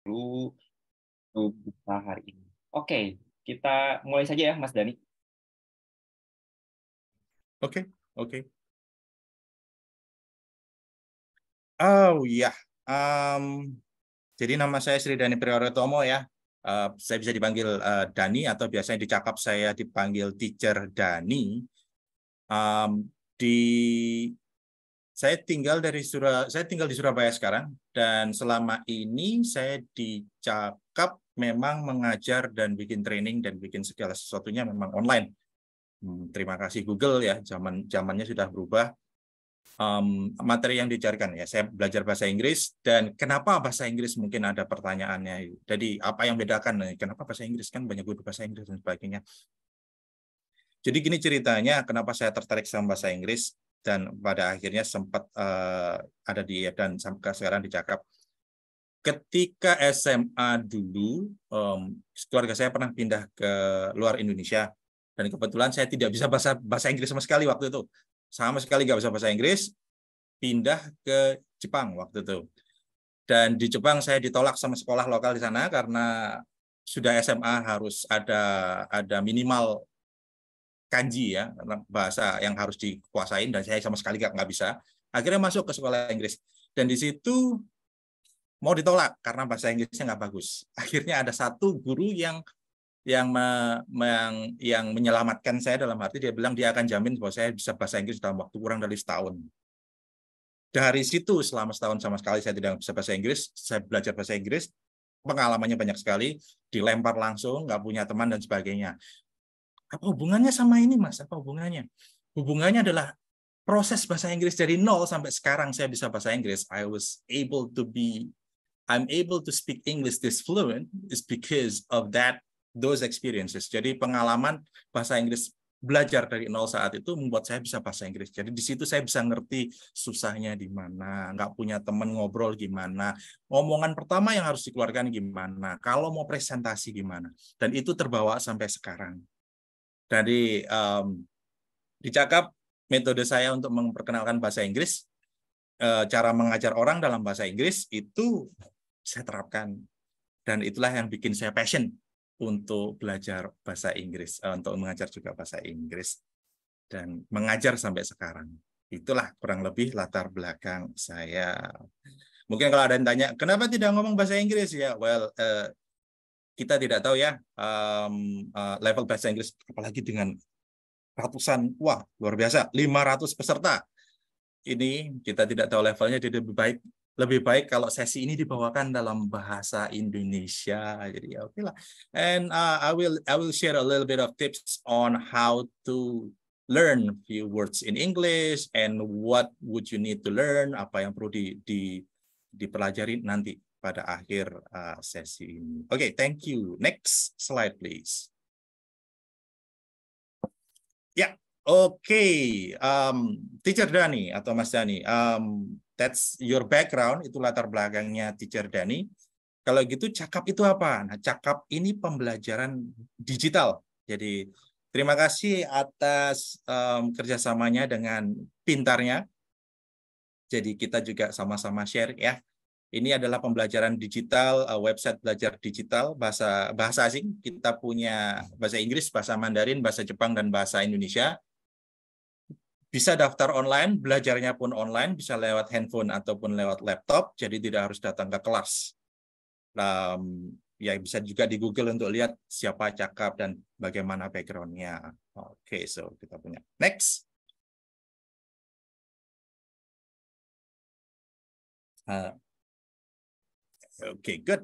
dulu untuk kita hari ini. Oke, kita mulai saja ya, Mas Dani. Oke, oke. Oh iya, jadi nama saya Sri Dani Priyotomo ya. Saya bisa dipanggil Dani atau biasanya di Cakap saya dipanggil Teacher Dani. Um, di saya tinggal di Surabaya sekarang dan selama ini saya di Cakap memang mengajar dan bikin training dan bikin segala sesuatunya memang online. Terima kasih Google ya, zamannya sudah berubah. Materi yang dicarikan ya, saya belajar bahasa Inggris. Dan kenapa bahasa Inggris, mungkin ada pertanyaannya. Jadi apa yang bedakan, kenapa bahasa Inggris, kan banyak guru bahasa Inggris dan sebagainya. Jadi gini ceritanya, kenapa saya tertarik sama bahasa Inggris dan pada akhirnya sempat ada di dan sampai sekarang di Cakap. Ketika SMA dulu, keluarga saya pernah pindah ke luar Indonesia dan kebetulan saya tidak bisa bahasa Inggris sama sekali waktu itu, sama sekali nggak bisa bahasa Inggris. Pindah ke Jepang waktu itu. Dan di Jepang saya ditolak sama sekolah lokal di sana karena sudah SMA harus ada minimal kanji ya, bahasa yang harus dikuasain dan saya sama sekali nggak bisa. Akhirnya masuk ke sekolah Inggris. Dan di situ mau ditolak karena bahasa Inggrisnya nggak bagus. Akhirnya ada satu guru yang menyelamatkan saya, dalam arti dia bilang dia akan jamin bahwa saya bisa bahasa Inggris dalam waktu kurang dari setahun. Dari situ selama setahun sama sekali saya tidak bisa bahasa Inggris, saya belajar bahasa Inggris, pengalamannya banyak sekali, dilempar langsung, nggak punya teman dan sebagainya. Apa hubungannya sama ini, Mas? Apa hubungannya? Hubungannya adalah proses bahasa Inggris dari nol sampai sekarang saya bisa bahasa Inggris. I'm able to speak English this fluent is because of those experiences. Jadi pengalaman bahasa Inggris, belajar dari nol saat itu membuat saya bisa bahasa Inggris. Jadi di situ saya bisa ngerti susahnya di mana, nggak punya teman ngobrol gimana, omongan pertama yang harus dikeluarkan gimana, kalau mau presentasi gimana. Dan itu terbawa sampai sekarang. Jadi dicakap metode saya untuk memperkenalkan bahasa Inggris, cara mengajar orang dalam bahasa Inggris itu saya terapkan. Dan itulah yang bikin saya passion untuk belajar bahasa Inggris, untuk mengajar juga bahasa Inggris, dan mengajar sampai sekarang. Itulah kurang lebih latar belakang saya. Mungkin kalau ada yang tanya, kenapa tidak ngomong bahasa Inggris? Ya, kita tidak tahu ya level bahasa Inggris, apalagi dengan ratusan, wah luar biasa, 500 peserta. Ini kita tidak tahu levelnya, jadi lebih baik kalau sesi ini dibawakan dalam bahasa Indonesia. Jadi ya oke lah. And I will share a little bit of tips on how to learn few words in English and what would you need to learn, apa yang perlu dipelajari nanti pada akhir sesi ini. Oke, thank you. Next slide please. Ya. Oke, Teacher Dani atau Mas Dani, that's your background, itu latar belakangnya Teacher Dani. Kalau gitu Cakap itu apa? Nah, Cakap ini pembelajaran digital. Jadi terima kasih atas kerjasamanya dengan Pintarnya. Jadi kita juga sama-sama share ya. Ini adalah pembelajaran digital, website belajar digital, bahasa asing. Kita punya bahasa Inggris, bahasa Mandarin, bahasa Jepang, dan bahasa Indonesia. Bisa daftar online, belajarnya pun online, bisa lewat handphone ataupun lewat laptop, jadi tidak harus datang ke kelas. Ya bisa juga di Google untuk lihat siapa Cakap dan bagaimana background-nya. Oke, so kita punya. Next. Oke, good.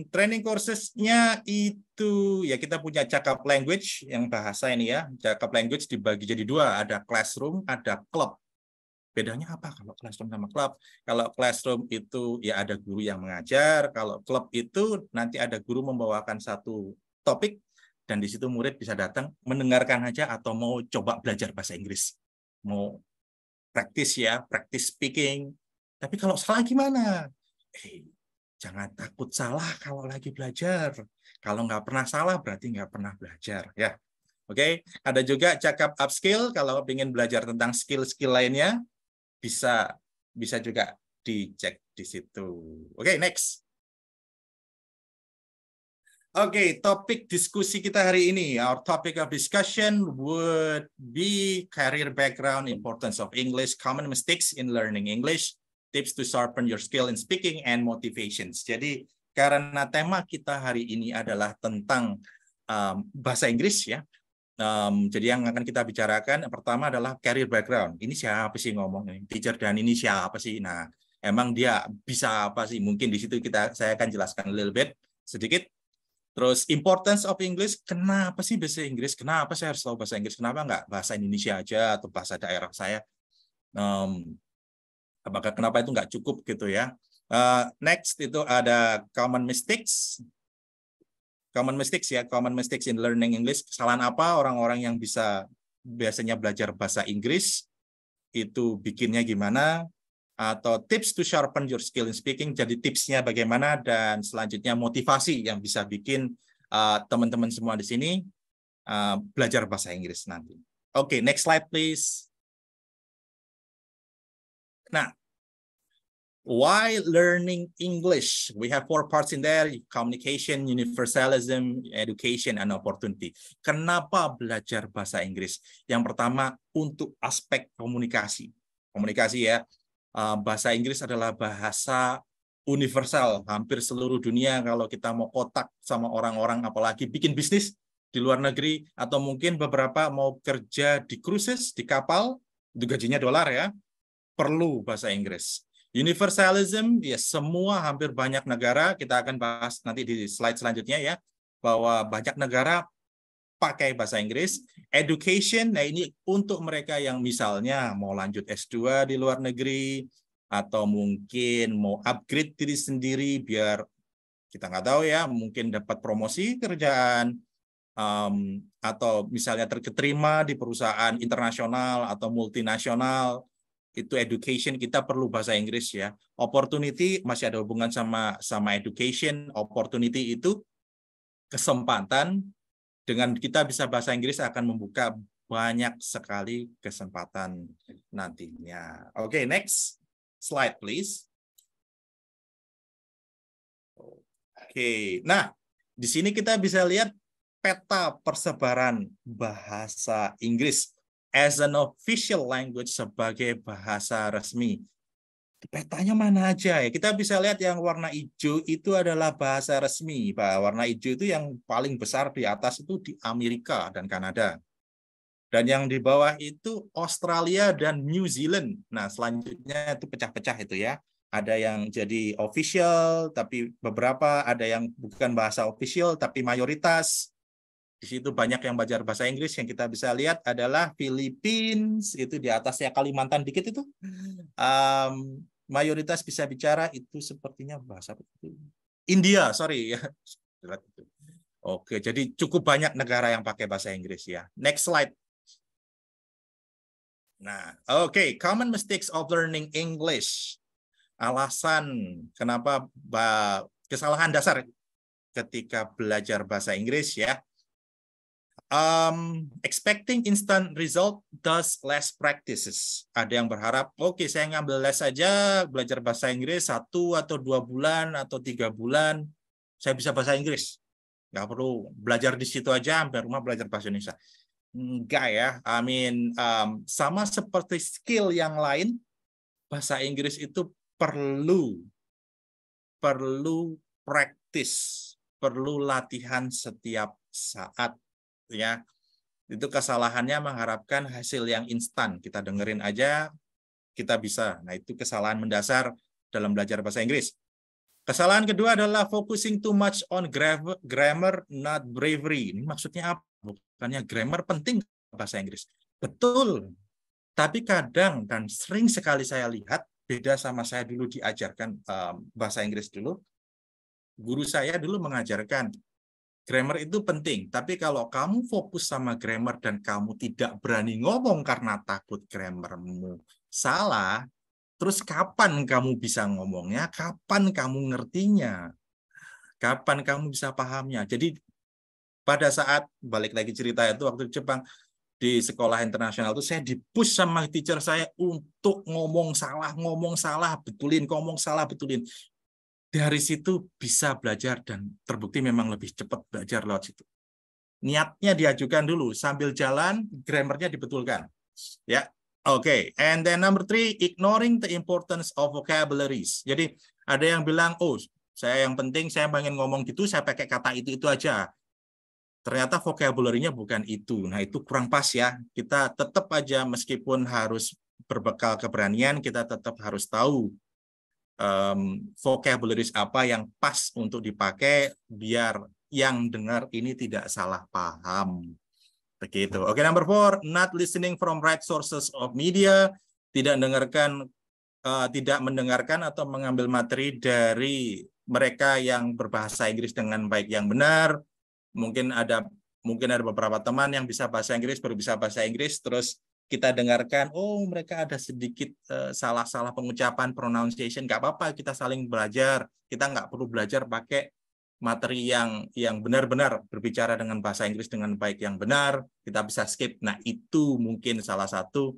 Training courses-nya itu ya kita punya Cakap Language yang bahasa ini ya. Cakap Language dibagi jadi dua, ada classroom, ada club. Bedanya apa kalau classroom sama club? Kalau classroom itu ya ada guru yang mengajar, kalau club itu nanti ada guru membawakan satu topik dan di situ murid bisa datang mendengarkan aja atau mau coba belajar bahasa Inggris. Mau praktis ya, praktis speaking. Tapi kalau salah gimana? Jangan takut salah kalau lagi belajar. Kalau nggak pernah salah berarti nggak pernah belajar ya. Oke, ada juga Cakap Upskill kalau ingin belajar tentang skill-skill lainnya bisa juga dicek di situ. Oke, next. Oke, topik diskusi kita hari ini. Our topic of discussion would be career background, importance of English, common mistakes in learning English, tips to sharpen your skill in speaking, and motivations. Jadi, karena tema kita hari ini adalah tentang bahasa Inggris ya. Jadi yang akan kita bicarakan pertama adalah career background. Ini siapa sih ngomong? Teacher dan ini siapa sih? Nah, emang dia bisa apa sih? Mungkin di situ saya akan jelaskan little bit sedikit. Terus importance of English, kenapa sih bahasa Inggris? Kenapa saya harus tahu bahasa Inggris? Kenapa nggak bahasa Indonesia aja atau bahasa daerah saya? Apakah kenapa itu nggak cukup gitu ya? Next itu ada common mistakes. Common mistakes ya, common mistakes in learning English. Kesalahan apa orang-orang yang biasanya belajar bahasa Inggris itu bikinnya gimana? Atau tips to sharpen your skill in speaking. Jadi tipsnya bagaimana, dan selanjutnya motivasi yang bisa bikin teman-teman semua di sini belajar bahasa Inggris nanti. Oke, next slide please. Nah, why learning English? We have 4 parts in there: communication, universalism, education, and opportunity. Kenapa belajar bahasa Inggris? Yang pertama, untuk aspek komunikasi. Komunikasi ya. Bahasa Inggris adalah bahasa universal. Hampir seluruh dunia kalau kita mau kontak sama orang-orang, apalagi bikin bisnis di luar negeri, atau mungkin beberapa mau kerja di cruises, di kapal, itu gajinya dolar ya, perlu bahasa Inggris. Universalism, ya semua hampir banyak negara, kita akan bahas nanti di slide selanjutnya ya, bahwa banyak negara pakai bahasa Inggris. Education, nah ini untuk mereka yang misalnya mau lanjut S2 di luar negeri, atau mungkin mau upgrade diri sendiri biar kita nggak tahu ya, mungkin dapat promosi kerjaan, atau misalnya terketerima di perusahaan internasional atau multinasional. Itu education, kita perlu bahasa Inggris ya. Opportunity masih ada hubungan sama education. Opportunity itu kesempatan. Dengan kita bisa bahasa Inggris akan membuka banyak sekali kesempatan nantinya. Oke, next slide please. Oke, nah di sini kita bisa lihat peta persebaran bahasa Inggris as an official language, sebagai bahasa resmi. Petanya mana aja ya? Kita bisa lihat yang warna hijau itu adalah bahasa resmi. Warna hijau itu yang paling besar di atas itu di Amerika dan Kanada. Dan yang di bawah itu Australia dan New Zealand. Nah, selanjutnya itu pecah-pecah itu ya. Ada yang jadi official, tapi beberapa ada yang bukan bahasa official, tapi mayoritas. Di situ banyak yang belajar bahasa Inggris. Yang kita bisa lihat adalah Philippines, itu di atasnya Kalimantan dikit itu. Mayoritas bisa bicara itu sepertinya bahasa India, sorry ya. Oke, jadi cukup banyak negara yang pakai bahasa Inggris ya. Next slide. Nah, oke, common mistakes of learning English. Alasan kenapa kesalahan dasar ketika belajar bahasa Inggris ya. Expecting instant result does less practices. Ada yang berharap, oke, saya ngambil les saja, belajar bahasa Inggris 1 atau 2 bulan atau 3 bulan, saya bisa bahasa Inggris. Nggak perlu belajar di situ aja, sampai rumah belajar bahasa Indonesia. Enggak ya, sama seperti skill yang lain, bahasa Inggris itu perlu praktis, perlu latihan setiap saat. Ya, itu kesalahannya mengharapkan hasil yang instan. Kita dengerin aja, kita bisa. Nah, itu kesalahan mendasar dalam belajar bahasa Inggris. Kesalahan kedua adalah focusing too much on grammar, not bravery. Ini maksudnya apa? Bukannya grammar penting bahasa Inggris. Betul. Tapi kadang dan sering sekali saya lihat, beda sama saya dulu diajarkan bahasa Inggris dulu. Guru saya dulu mengajarkan, grammar itu penting, tapi kalau kamu fokus sama grammar dan kamu tidak berani ngomong karena takut grammarmu salah, terus kapan kamu bisa ngomongnya? Kapan kamu ngertinya? Kapan kamu bisa pahamnya? Jadi pada saat balik lagi cerita itu waktu di Jepang di sekolah internasional itu saya dipush sama teacher saya untuk ngomong salah, betulin, ngomong salah, betulin. dari situ bisa belajar dan terbukti memang lebih cepat belajar lewat situ. Niatnya diajukan dulu, sambil jalan grammarnya dibetulkan. Ya, oke. And then number 3, ignoring the importance of vocabularies. Jadi ada yang bilang, oh, saya yang penting saya pengen ngomong gitu, saya pakai kata itu aja. Ternyata vocabulary-nya bukan itu. Nah, itu kurang pas ya. Kita tetap aja meskipun harus berbekal keberanian, kita tetap harus tahu vocabularies apa yang pas untuk dipakai biar yang dengar ini tidak salah paham. Begitu. Oke, number 4, not listening from right sources of media, tidak mendengarkan atau mengambil materi dari mereka yang berbahasa Inggris dengan baik yang benar. Mungkin ada beberapa teman yang bisa bahasa Inggris, baru bisa bahasa Inggris, terus kita dengarkan, oh mereka ada sedikit salah-salah pengucapan, pronunciation, nggak apa-apa, kita saling belajar. Kita nggak perlu belajar pakai materi yang benar-benar berbicara dengan bahasa Inggris dengan baik yang benar, kita bisa skip. Nah, itu mungkin salah satu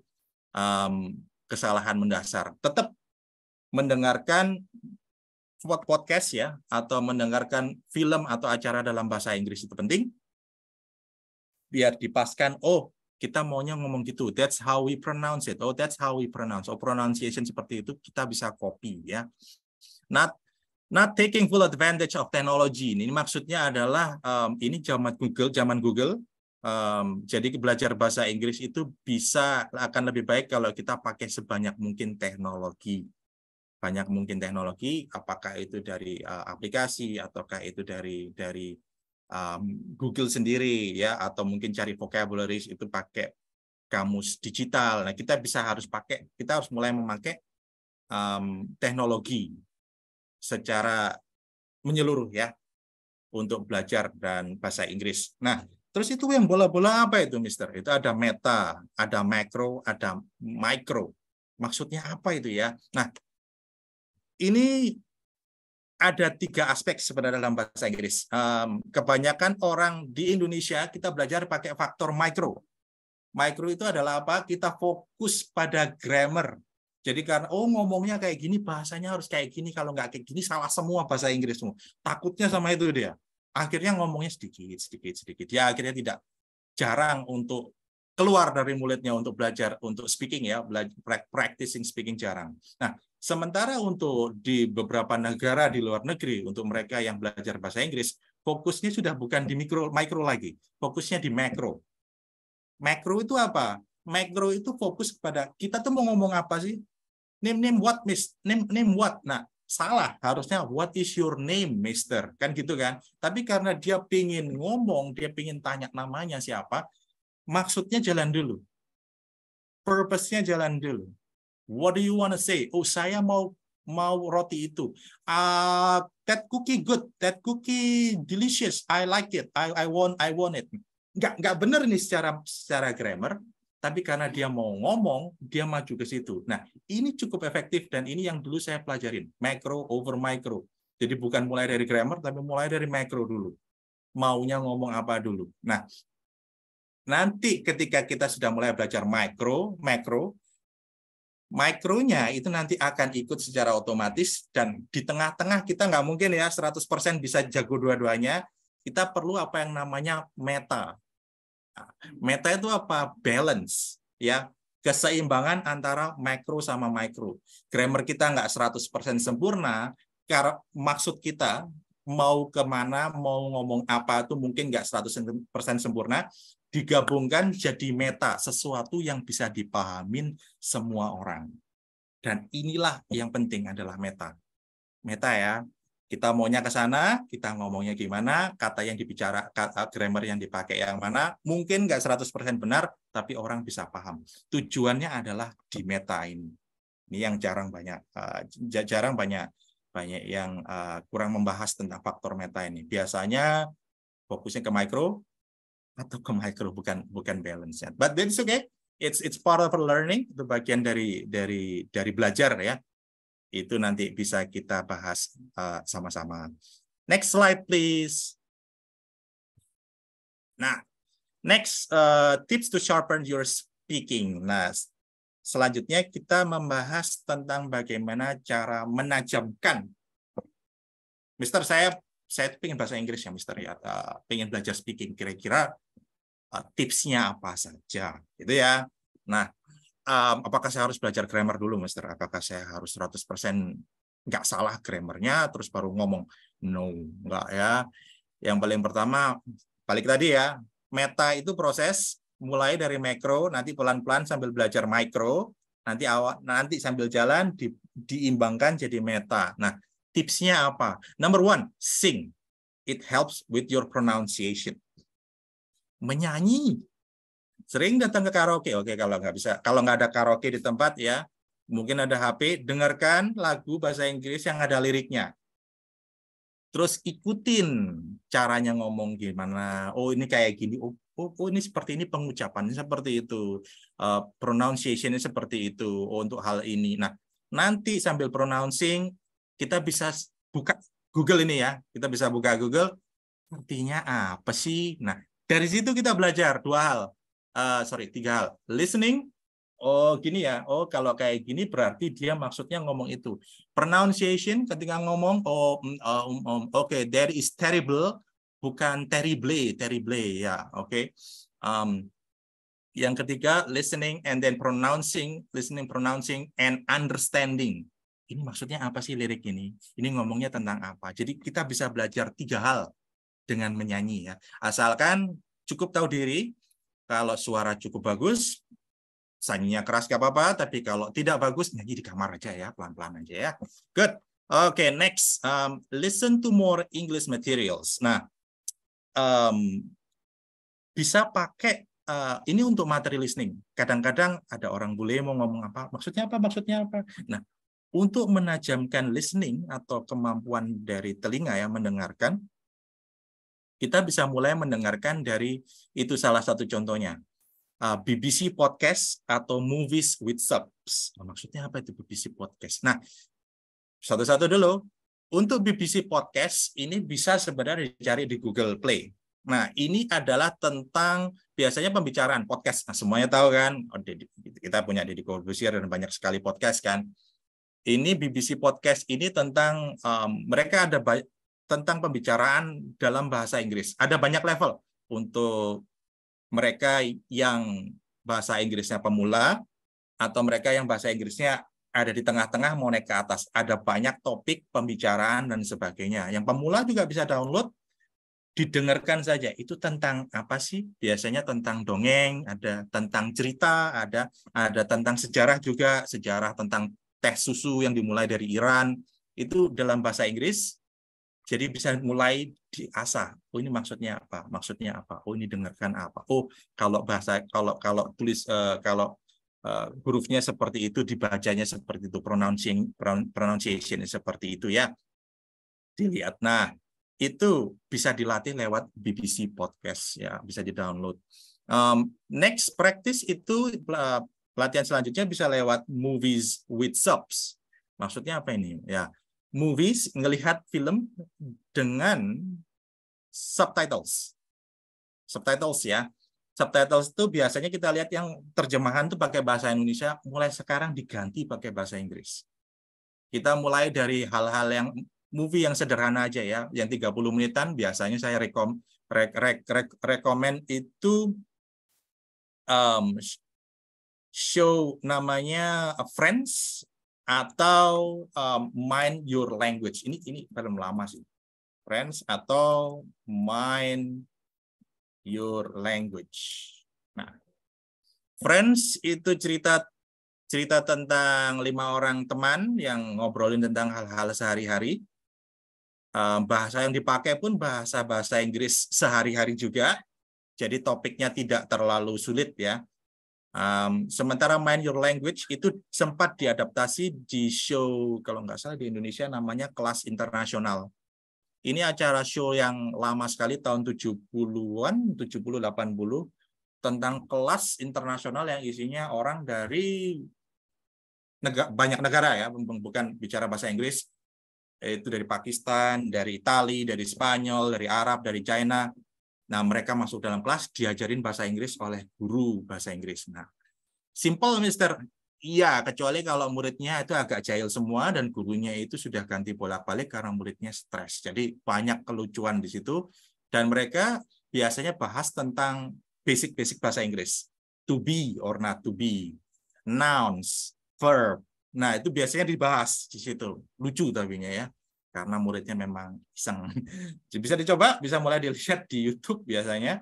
kesalahan mendasar. Tetap mendengarkan podcast ya, atau mendengarkan film atau acara dalam bahasa Inggris itu penting. Biar dipaskan, oh kita maunya ngomong gitu, that's how we pronounce it, oh that's how we pronounce, oh pronunciation seperti itu kita bisa copy ya. Not taking full advantage of technology. Ini maksudnya adalah ini zaman Google. Jadi belajar bahasa Inggris itu akan lebih baik kalau kita pakai sebanyak mungkin teknologi. Banyak mungkin teknologi, apakah itu dari aplikasi ataukah itu dari Google sendiri ya, atau mungkin cari vocabularies itu pakai kamus digital. Nah, kita harus mulai memakai teknologi secara menyeluruh ya untuk belajar dan bahasa Inggris. Nah, terus itu yang bola-bola apa itu, Mister? Itu ada meta, ada makro, ada micro. Maksudnya apa itu ya? Nah, ini ada 3 aspek sebenarnya dalam bahasa Inggris. Kebanyakan orang di Indonesia kita belajar pakai faktor micro. Micro itu adalah apa? Kita fokus pada grammar. Jadi karena ngomongnya kayak gini, bahasanya harus kayak gini, kalau nggak kayak gini salah semua bahasa Inggris semua. Takutnya sama itu dia. Akhirnya ngomongnya sedikit. Dia akhirnya jarang untuk keluar dari mulutnya untuk belajar untuk speaking ya, practicing speaking jarang. Nah, sementara untuk di beberapa negara di luar negeri untuk mereka yang belajar bahasa Inggris, fokusnya sudah bukan di micro lagi, fokusnya di macro. Macro itu apa? Macro itu fokus kepada kita tuh mau ngomong apa sih? Name what, miss? Name what? Nah, salah. Harusnya what is your name, mister? Kan gitu kan? Tapi karena dia pingin ngomong, dia pingin tanya namanya siapa, maksudnya jalan dulu. Purpose-nya jalan dulu. What do you want to say? Oh, saya mau roti itu. That cookie good. That cookie delicious. I like it. I want it. Nggak benar nih secara grammar, tapi karena dia mau ngomong, dia maju ke situ. Nah, ini cukup efektif dan ini yang dulu saya pelajarin, macro over micro. Jadi bukan mulai dari grammar, tapi mulai dari macro dulu. Maunya ngomong apa dulu. Nah, nanti ketika kita sudah mulai belajar macro, mikronya itu nanti akan ikut secara otomatis, dan di tengah-tengah kita nggak mungkin ya 100% bisa jago dua-duanya. Kita perlu apa yang namanya meta. Meta itu apa? Balance, ya, keseimbangan antara makro sama micro. Grammar kita nggak 100% sempurna, karena maksud kita mau kemana, mau ngomong apa itu mungkin nggak 100% sempurna, digabungkan jadi meta, sesuatu yang bisa dipahamin semua orang. Dan inilah yang penting adalah meta. Meta ya. Kita maunya ke sana, kita ngomongnya gimana, kata grammar yang dipakai yang mana, mungkin nggak 100% benar, tapi orang bisa paham. Tujuannya adalah di meta ini. Ini yang jarang banyak yang kurang membahas tentang faktor meta ini. Biasanya fokusnya ke micro atau ke micro, bukan balance. But that's okay. It's part of learning, itu bagian dari belajar ya. Itu nanti bisa kita bahas sama-sama. Next slide, please. Nah, next tips to sharpen your speaking. Nah, selanjutnya kita membahas tentang bagaimana cara menajamkan Mister, saya pengen bahasa Inggris ya, Mister ya. Pengen belajar speaking. Kira-kira tipsnya apa saja, gitu ya. Nah, apakah saya harus belajar grammar dulu, Mister? Apakah saya harus 100% nggak salah grammarnya, terus baru ngomong? No, nggak ya. Yang paling pertama, balik tadi ya, meta itu proses mulai dari makro, nanti pelan-pelan sambil belajar mikro, nanti sambil jalan diimbangkan jadi meta. Nah, tipsnya apa? Number one, sing. It helps with your pronunciation. Menyanyi. Sering datang ke karaoke. Oke, kalau nggak bisa, kalau nggak ada karaoke di tempat ya, mungkin ada HP, dengarkan lagu bahasa Inggris yang ada liriknya. Terus ikutin caranya ngomong gimana. Oh, ini kayak gini. Oh, ini seperti ini pengucapannya seperti itu. Pronunciation-nya seperti itu. Oh, untuk hal ini. Nah, nanti sambil pronouncing kita bisa buka Google ini ya. Kita bisa buka Google. Artinya apa sih? Nah, dari situ kita belajar tiga hal. Listening. Oh, gini ya. Oh, kalau kayak gini berarti dia maksudnya ngomong itu. Pronunciation ketika ngomong, oke, there is terrible, bukan terrible ya, oke. Yang ketiga, listening and then pronouncing, listening, pronouncing, and understanding. Ini maksudnya apa sih lirik ini? Ini ngomongnya tentang apa? Jadi kita bisa belajar 3 hal dengan menyanyi ya. Asalkan cukup tahu diri, kalau suara cukup bagus, sanyinya keras gak apa-apa, tapi kalau tidak bagus, nyanyi di kamar aja ya, pelan-pelan aja ya. Good. Okay, next. Listen to more English materials. Nah, bisa pakai, ini untuk materi listening. Kadang-kadang ada orang bule mau ngomong apa, maksudnya apa, maksudnya apa. Nah, untuk menajamkan listening atau kemampuan dari telinga ya, mendengarkan, kita bisa mulai mendengarkan dari, itu salah satu contohnya. BBC podcast atau movies with subs. Nah, maksudnya apa itu BBC podcast? Nah, satu-satu dulu. Untuk BBC podcast ini bisa sebenarnya dicari di Google Play. Nah, ini adalah tentang biasanya pembicaraan podcast. Nah, semuanya tahu kan? Kita punya Deddy Corbuzier dan banyak sekali podcast kan. Ini BBC podcast ini tentang mereka ada tentang pembicaraan dalam bahasa Inggris. Ada banyak level untuk mereka yang bahasa Inggrisnya pemula, atau mereka yang bahasa Inggrisnya ada di tengah-tengah mau naik ke atas. Ada banyak topik pembicaraan dan sebagainya. Yang pemula juga bisa download, didengarkan saja. Itu tentang apa sih? Biasanya tentang dongeng, ada tentang cerita, ada tentang sejarah juga, sejarah tentang teh susu yang dimulai dari Iran. Itu dalam bahasa Inggris. Jadi bisa mulai diasah. Oh, ini maksudnya apa? Maksudnya apa? Oh, ini dengarkan apa? Oh, kalau bahasa kalau tulis kalau hurufnya seperti itu, dibacanya seperti itu, pronunciation seperti itu ya. Dilihat. Nah, itu bisa dilatih lewat BBC podcast ya, bisa di-download. Next practice itu pelatihan selanjutnya bisa lewat movies with subs. Maksudnya apa ini? Ya, movies, ngelihat film dengan subtitles. Subtitles ya. Subtitles itu biasanya kita lihat yang terjemahan itu pakai bahasa Indonesia, mulai sekarang diganti pakai bahasa Inggris. Kita mulai dari hal-hal yang movie yang sederhana aja ya, yang 30 menitan biasanya saya rekomend itu show namanya Friends atau Mind Your Language. Ini film lama sih. Friends atau Mind Your Language. Nah, Friends itu cerita tentang 5 orang teman yang ngobrolin tentang hal-hal sehari-hari. Bahasa yang dipakai pun bahasa Inggris sehari-hari juga. Jadi topiknya tidak terlalu sulit ya. Sementara Mind Your Language itu sempat diadaptasi di show, kalau nggak salah di Indonesia namanya Kelas Internasional. Ini acara show yang lama sekali, tahun 70-an, 70-80, tentang kelas internasional yang isinya orang dari banyak negara ya, bukan bicara bahasa Inggris, itu dari Pakistan, dari Italia, dari Spanyol, dari Arab, dari China. Nah, mereka masuk dalam kelas, diajarin bahasa Inggris oleh guru bahasa Inggris. Nah, simple, Mister. Iya, kecuali kalau muridnya itu agak jahil semua dan gurunya itu sudah ganti bolak-balik karena muridnya stres. Jadi banyak kelucuan di situ dan mereka biasanya bahas tentang basic-basic bahasa Inggris. To be or not to be, nouns, verb. Nah, itu biasanya dibahas di situ. Lucu tapinya ya. Karena muridnya memang iseng. Bisa dicoba, bisa mulai dilihat di YouTube biasanya.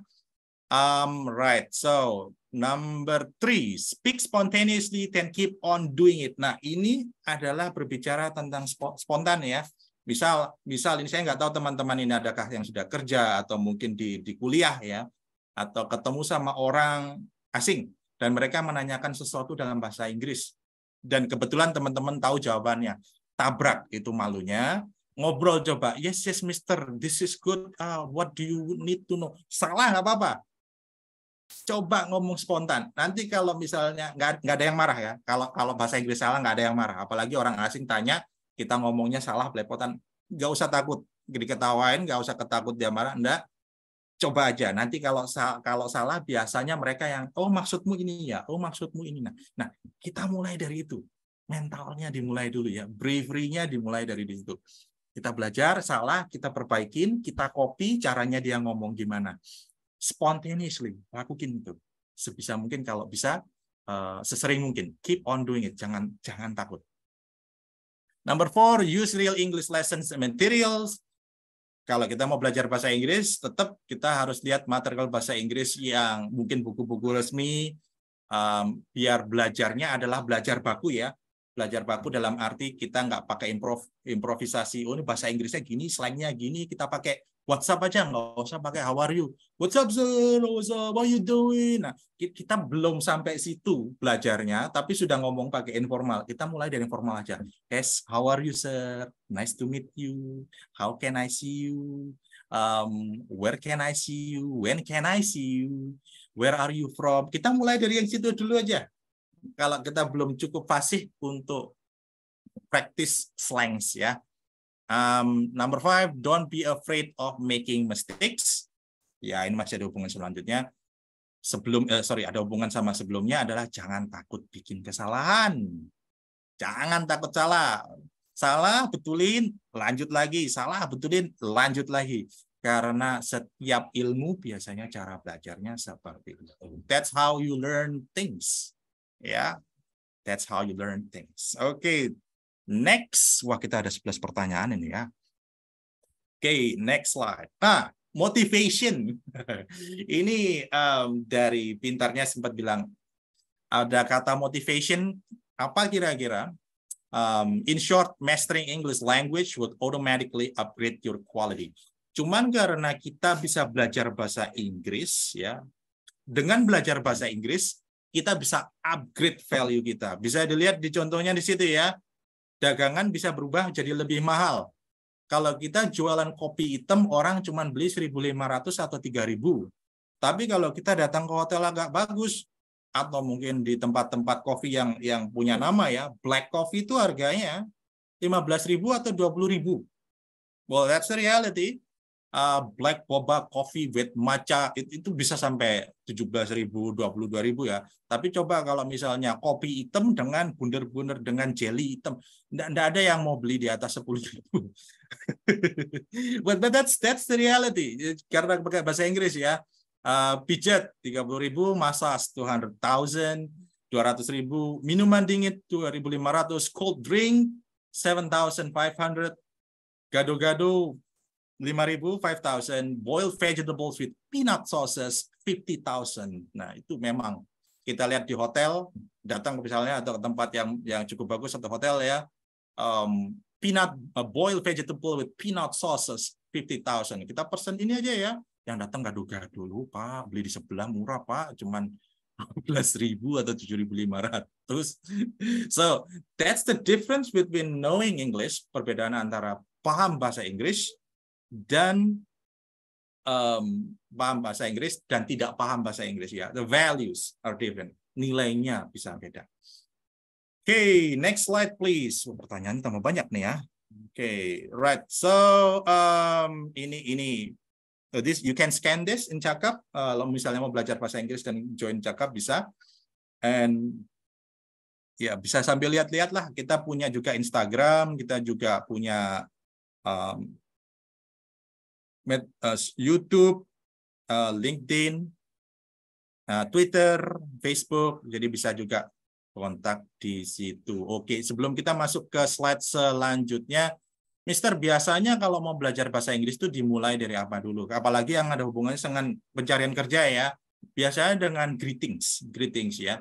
Right. So number 3, speak spontaneously then keep on doing it. Nah, ini adalah berbicara tentang spontan ya. Misal ini saya nggak tahu teman-teman ini adakah yang sudah kerja atau mungkin di kuliah ya, atau ketemu sama orang asing dan mereka menanyakan sesuatu dalam bahasa Inggris dan kebetulan teman-teman tahu jawabannya. Tabrak itu malunya. Ngobrol coba. Yes, yes, Mister. This is good. What do you need to know? Salah nggak apa-apa. Coba ngomong spontan. Nanti kalau misalnya nggak ada yang marah ya. Kalau bahasa Inggris salah nggak ada yang marah. Apalagi orang asing tanya, kita ngomongnya salah belepotan. Nggak usah takut diketawain, nggak usah ketakut dia marah. Enggak. Coba aja. Nanti kalau salah biasanya mereka yang oh maksudmu ini ya, oh maksudmu ini. Nah kita mulai dari itu. Mentalnya dimulai dulu ya. Bravery-nya dimulai dari situ. Kita belajar salah, kita perbaikin, kita copy caranya dia ngomong gimana. Spontaneously lakukan itu sebisa mungkin, kalau bisa sesering mungkin, keep on doing it, jangan takut. Number 4, use real English lessons and materials. Kalau kita mau belajar bahasa Inggris, tetap kita harus lihat material bahasa Inggris yang mungkin buku-buku resmi, biar belajarnya adalah belajar baku ya. Belajar baku dalam arti kita nggak pakai improvisasi, oh ini bahasa Inggrisnya gini, slangnya gini, kita pakai WhatsApp aja, nggak usah pakai how are you. What's up, sir? What's up? What you doing? Nah, kita belum sampai situ belajarnya, tapi sudah ngomong pakai informal. Kita mulai dari informal aja. Yes, how are you, sir? Nice to meet you. How can I see you? Where can I see you? When can I see you? Where are you from? Kita mulai dari yang situ dulu aja. Kalau kita belum cukup fasih untuk practice slangs ya. Number 5, don't be afraid of making mistakes. Ya, ini masih ada hubungan selanjutnya. Ada hubungan sama sebelumnya adalah jangan takut bikin kesalahan. Jangan takut salah. Salah, betulin, lanjut lagi. Salah, betulin, lanjut lagi. Karena setiap ilmu biasanya cara belajarnya seperti itu. That's how you learn things. Ya, that's how you learn things. Oke. Next, wah kita ada 11 pertanyaan ini ya. Oke, next slide. Nah, motivation. Ini dari pintarnya sempat bilang, ada kata motivation, apa kira-kira? In short, mastering English language would automatically upgrade your quality. Cuman karena kita bisa belajar bahasa Inggris, ya, dengan belajar bahasa Inggris, kita bisa upgrade value kita. Bisa dilihat di contohnya di situ ya. Dagangan bisa berubah jadi lebih mahal. Kalau kita jualan kopi hitam, orang cuma beli 1.500 atau 3.000. Tapi kalau kita datang ke hotel agak bagus, atau mungkin di tempat-tempat kopi yang punya nama ya, black coffee itu harganya 15.000 atau 20.000. Well, that's the reality. Black boba coffee with matcha itu bisa sampai 17.000, 22.000 ya. Tapi coba kalau misalnya kopi hitam dengan bunder-bunder dengan jelly hitam, enggak ada yang mau beli di atas 10.000. but that's the reality. Karena pakai bahasa Inggris ya. Pijat 30.000, massage 200,000, 200.000, minuman dingin 2.500, cold drink 7.500, gado-gado 5.000, 5.000, boiled vegetables with peanut sauces 50.000. Nah, itu memang kita lihat di hotel, datang misalnya atau ke tempat yang cukup bagus atau hotel ya, boiled vegetable with peanut sauces 50.000. Kita pesen ini aja ya. Yang datang gado-gado, lupa beli di sebelah murah Pak, cuman 12.000 atau 7.500. So, that's the difference between knowing English, perbedaan antara paham bahasa Inggris dan paham bahasa Inggris dan tidak paham bahasa Inggris ya. The values are different. Nilainya bisa beda. Okay, next slide please. Pertanyaan tambah banyak nih ya. Okay, right. So ini this you can scan this in Cakap. Kalau misalnya mau belajar bahasa Inggris dan join Cakap bisa. And Ya, bisa sambil lihat-lihat lah. Kita punya juga Instagram, kita juga punya YouTube, LinkedIn, Twitter, Facebook. Jadi bisa juga kontak di situ. Oke, sebelum kita masuk ke slide selanjutnya, Mister, biasanya kalau mau belajar bahasa Inggris itu dimulai dari apa dulu? Apalagi yang ada hubungannya dengan pencarian kerja ya. Biasanya dengan greetings ya.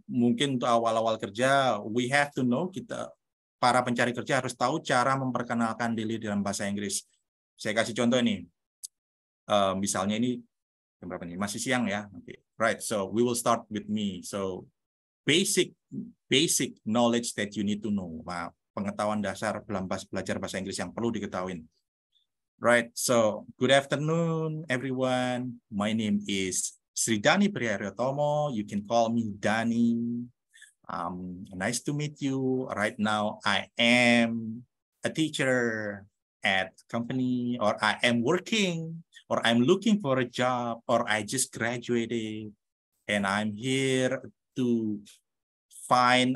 Mungkin untuk awal-awal kerja, we have to know, kita para pencari kerja harus tahu cara memperkenalkan diri dalam bahasa Inggris. Saya kasih contoh ini. Misalnya ini jam berapa nih? Masih siang ya. Okay. Right. So we will start with me. So basic knowledge that you need to know. Nah, pengetahuan dasar dalam belajar bahasa Inggris yang perlu diketahui. Right. So good afternoon, everyone. My name is Sridani Priaryotomo. You can call me Dani. Nice to meet you. Right now, I am a teacher at company, or I am working, or I'm looking for a job, or I just graduated, and I'm here to find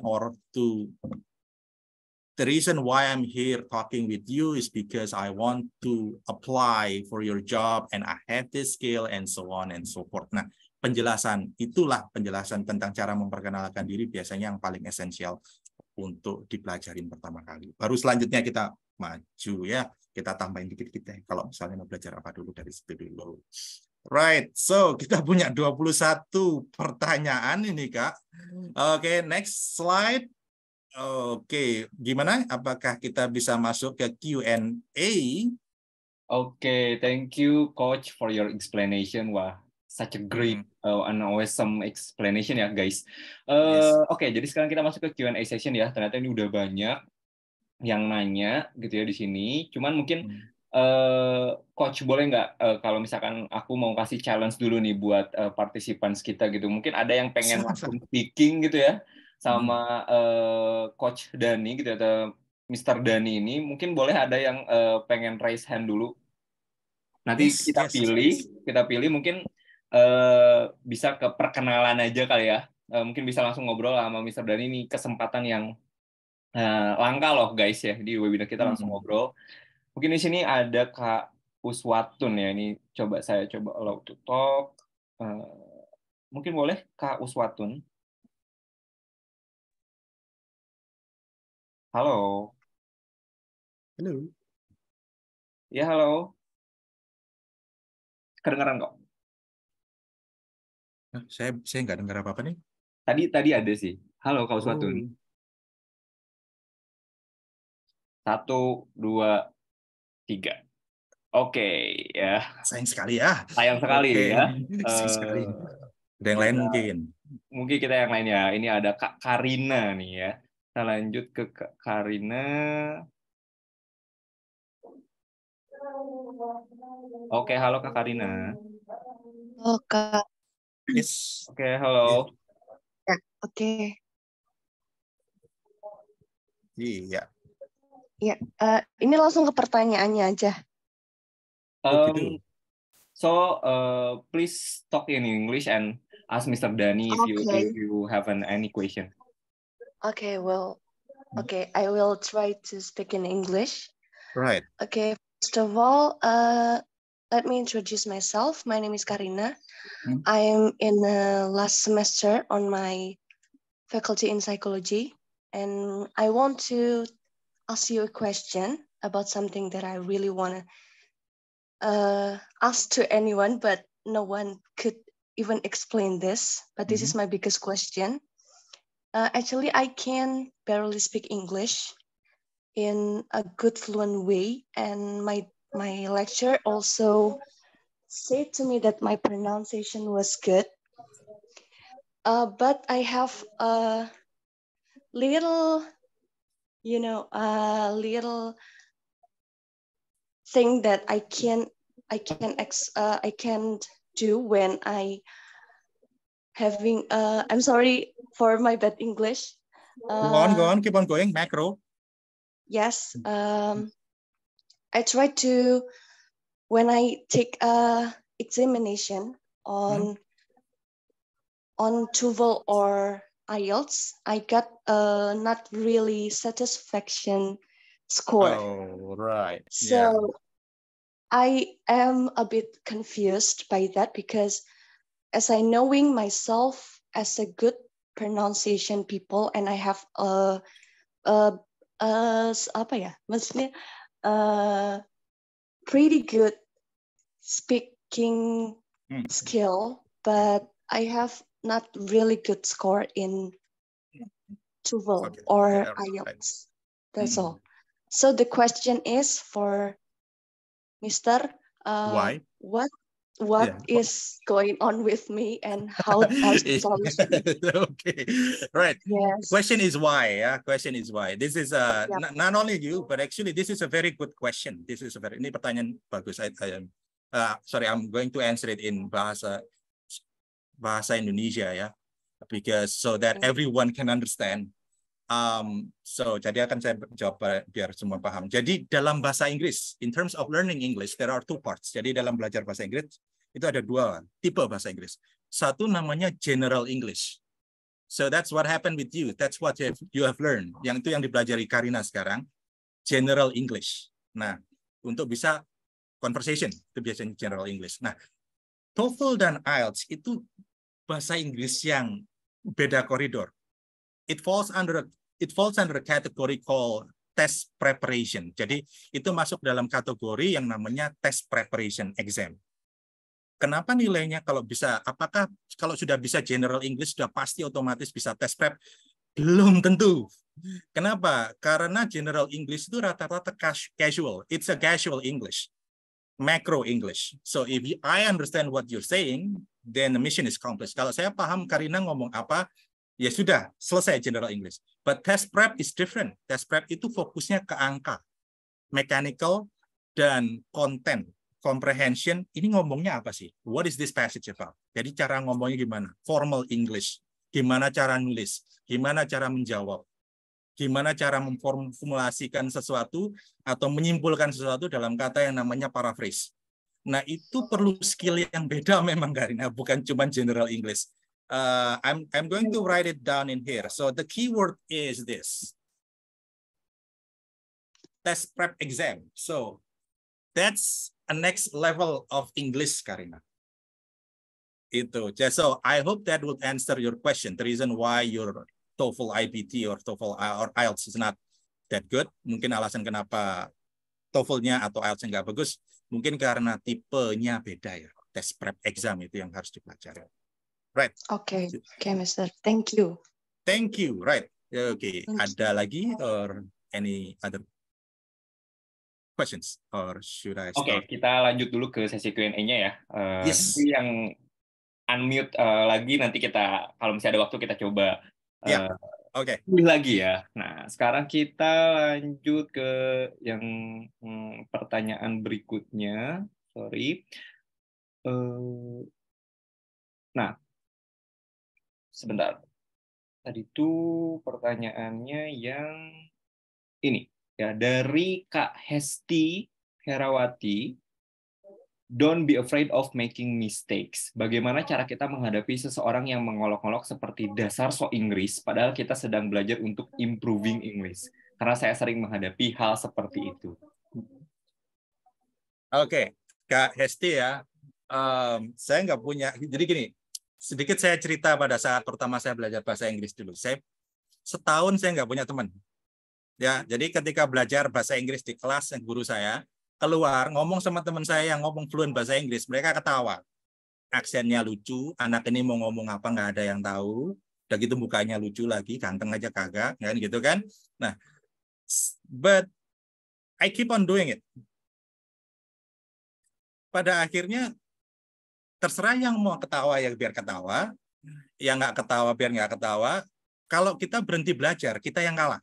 the reason why I'm here talking with you is because I want to apply for your job and I have this skill and so on and so forth. Nah, itulah penjelasan tentang cara memperkenalkan diri biasanya yang paling esensial untuk dipelajarin pertama kali. Baru selanjutnya kita maju ya, kita tambahin dikit-dikit deh kalau misalnya mau belajar apa dulu dari situ dulu. Right, so kita punya 21 pertanyaan ini Kak. Oke, next slide. Oke, gimana? Apakah kita bisa masuk ke Q&A? Oke, thank you Coach for your explanation. Wah, such a great and awesome explanation ya guys. Yes. Oke, jadi sekarang kita masuk ke Q&A session ya. Ternyata ini udah banyak yang nanya gitu ya di sini. Cuman mungkin Coach boleh nggak kalau misalkan aku mau kasih challenge dulu nih buat participants kita gitu. Mungkin ada yang pengen langsung speaking gitu ya sama Coach Dani gitu atau Mr. Dani ini. Mungkin boleh ada yang pengen raise hand dulu. Nanti kita pilih mungkin bisa ke perkenalan aja kali ya. Mungkin bisa langsung ngobrol sama Mr. Dani, ini kesempatan yang langka loh guys ya, di webinar kita langsung ngobrol. Mungkin di sini ada Kak Uswatun ya, ini saya coba allow to talk. Mungkin boleh Kak Uswatun. Halo. Halo. Ya halo. Kedengaran kok. Saya nggak dengar apa-apa nih. Tadi ada sih. Halo Kak Uswatun. 1, 2, 3. Oke, ya. Sayang sekali ya. Sayang sekali ya. Sayang sekali. Ada yang lain mungkin. Mungkin kita yang lain ya. Ini ada Kak Karina nih ya. Kita lanjut ke Kak Karina. Oke, halo Kak Karina. Halo Kak. Yes. Oke, halo. Ya, oke. Iya. Ya, ini langsung ke pertanyaannya aja. Gitu. So, Please talk in English and ask Mr. Dani if you have any question. Okay, I will try to speak in English. Right. Okay, first of all, let me introduce myself. My name is Karina. I am in the last semester on my faculty in psychology, and I want to ask you a question about something that I really want to ask to anyone, but no one could even explain this. But this is my biggest question. Actually, I can barely speak English in a good fluent way, and my lecturer also said to me that my pronunciation was good. But I have a little, thing that I can't do when I having I'm sorry for my bad English. Go on, keep on going. Macro. Yes, I try to, when I take a examination on TOEFL or IELTS, I got a not really satisfaction score. Oh, right. So Yeah. I am a bit confused by that because as I knowing myself as a good pronunciation people and I have apa ya, maksudnya pretty good speaking skill, but I have not really good score in TOEFL or IELTS. That's all. So the question is for Mr. Why? What is going on with me and how are the solution? Okay, right. Yes. Question is why. Yeah, question is why. This is not only you, but actually this is a very good question. This is a very ini pertanyaan bagus. Sorry, I'm going to answer it in bahasa Indonesia ya, because so that everyone can understand. So jadi akan saya jawab biar semua paham. Jadi dalam bahasa Inggris, in terms of learning English, there are two parts. Jadi dalam belajar bahasa Inggris itu ada dua tipe bahasa Inggris. Satu namanya general English. So that's what happened with you. That's what you have learned. Yang itu yang dipelajari Karina sekarang, general English. Nah, untuk bisa conversation itu biasanya general English. Nah, TOEFL dan IELTS itu bahasa Inggris yang beda koridor. It falls under a category called test preparation. Jadi itu masuk dalam kategori yang namanya test preparation exam. Kenapa nilainya kalau bisa? Apakah kalau sudah bisa general English sudah pasti otomatis bisa test prep? Belum tentu. Kenapa? Karena general English itu rata-rata casual. It's a casual English, macro English. So if I understand what you're saying, then the mission is accomplished. Kalau saya paham Karina ngomong apa, ya sudah, selesai general English. But test prep is different. Test prep itu fokusnya ke angka, mechanical, dan content, comprehension. Ini ngomongnya apa sih? What is this passage about? Jadi cara ngomongnya gimana? Formal English. Gimana cara nulis? Gimana cara menjawab? Gimana cara memformulasikan sesuatu atau menyimpulkan sesuatu dalam kata yang namanya paraphrase. Nah, itu perlu skill yang beda memang, Karina, bukan cuma general English. I'm going to write it down in here. So the keyword is this. Test prep exam. So that's a next level of English, Karina. Itu. So I hope that will answer your question. The reason why your TOEFL IPT or TOEFL or IELTS is not that good. Mungkin alasan kenapa TOEFL-nya atau IELTS-nya nggak bagus, mungkin karena tipenya beda ya. Test prep exam itu yang harus dipelajari. Right. Okay, Mr. Thank you. Thank you. Right. Okay. Ada lagi or any other questions or should I start? Oke, kita lanjut dulu ke sesi Q&A-nya ya. Yes. Nanti yang unmute lagi nanti kita kalau misalnya ada waktu kita coba pilih lagi ya. Nah, sekarang kita lanjut ke yang pertanyaan berikutnya. Sorry. Nah, sebentar. Tadi itu pertanyaannya yang ini ya, dari Kak Hesti Herawati. Don't be afraid of making mistakes. Bagaimana cara kita menghadapi seseorang yang mengolok-olok seperti dasar sok Inggris, padahal kita sedang belajar untuk improving English. Karena saya sering menghadapi hal seperti itu. Oke, Kak Hesti ya. Saya nggak punya. Jadi gini, sedikit saya cerita pada saat pertama saya belajar bahasa Inggris dulu. Setahun saya nggak punya teman. Ya, jadi ketika belajar bahasa Inggris di kelas yang guru saya keluar ngomong sama teman saya yang ngomong fluent bahasa Inggris, mereka ketawa. Aksennya lucu, anak ini mau ngomong apa nggak ada yang tahu. Udah gitu mukanya lucu lagi, ganteng aja kagak, kan gitu kan. Nah, but I keep on doing it. Pada akhirnya terserah yang mau ketawa ya biar ketawa, yang nggak ketawa biar nggak ketawa. Kalau kita berhenti belajar, kita yang kalah.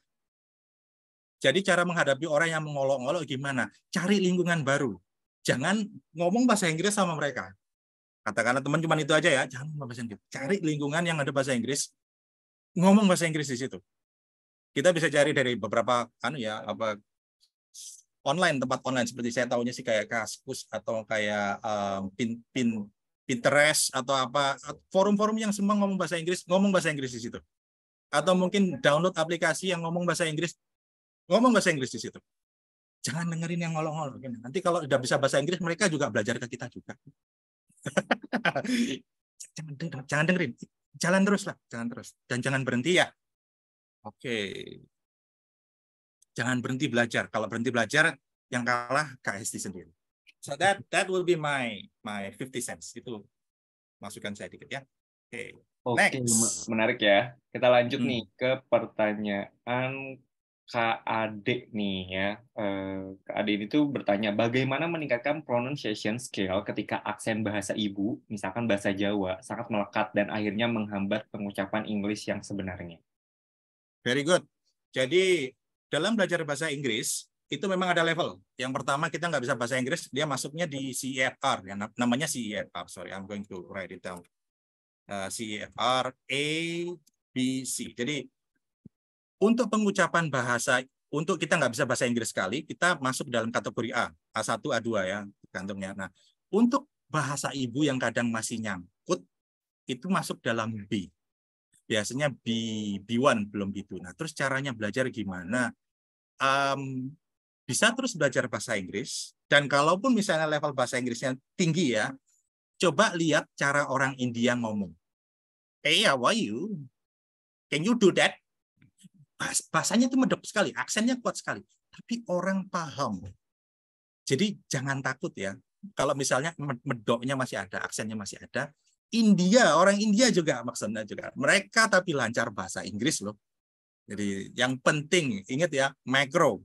Jadi cara menghadapi orang yang mengolok-olok gimana? Cari lingkungan baru. Jangan ngomong bahasa Inggris sama mereka. Katakanlah teman cuma itu aja ya, jangan ngomong bahasa Inggris. Cari lingkungan yang ada bahasa Inggris, ngomong bahasa Inggris di situ. Kita bisa cari dari beberapa online, tempat online seperti saya tahunya sih kayak Kaskus atau kayak Pinterest atau apa, forum-forum yang semua ngomong bahasa Inggris di situ. Atau mungkin download aplikasi yang ngomong bahasa Inggris di situ. Jangan dengerin yang ngolong-ngolong. Nanti kalau udah bisa bahasa Inggris, mereka juga belajar ke kita juga. Jangan dengerin. Jalan terus lah, jalan terus. Dan jangan berhenti ya. Oke. Jangan berhenti belajar. Kalau berhenti belajar, yang kalah Kak Hesti sendiri. So that will be my 50 cents. Itu masukan saya dikit ya. Oke. Oke, Next. menarik ya. Kita lanjut nih ke pertanyaan Kak Ade nih ya. Kak Ade itu bertanya, bagaimana meningkatkan pronunciation skill ketika aksen bahasa ibu, misalkan bahasa Jawa, sangat melekat dan akhirnya menghambat pengucapan English yang sebenarnya? Very good. Jadi dalam belajar bahasa Inggris itu memang ada level. Yang pertama kita nggak bisa bahasa Inggris, dia masuknya di CEFR, yang namanya CEFR. Sorry, I'm going to write it down. CEFR A, B, C. Jadi untuk pengucapan bahasa, untuk kita nggak bisa bahasa Inggris sekali, kita masuk dalam kategori A, A1, A2 ya, gantungnya. Nah, untuk bahasa ibu yang kadang masih nyangkut, itu masuk dalam B. Biasanya B1 belum B2. Nah, terus caranya belajar gimana? Bisa terus belajar bahasa Inggris, dan kalaupun misalnya level bahasa Inggrisnya tinggi ya, coba lihat cara orang India ngomong. Hey, how are you? Can you do that? Bahasanya itu medok sekali, aksennya kuat sekali, tapi orang paham. Jadi jangan takut ya. Kalau misalnya medoknya masih ada, aksennya masih ada, orang India juga maksudnya juga. Mereka tapi lancar bahasa Inggris loh. Jadi yang penting ingat ya, makro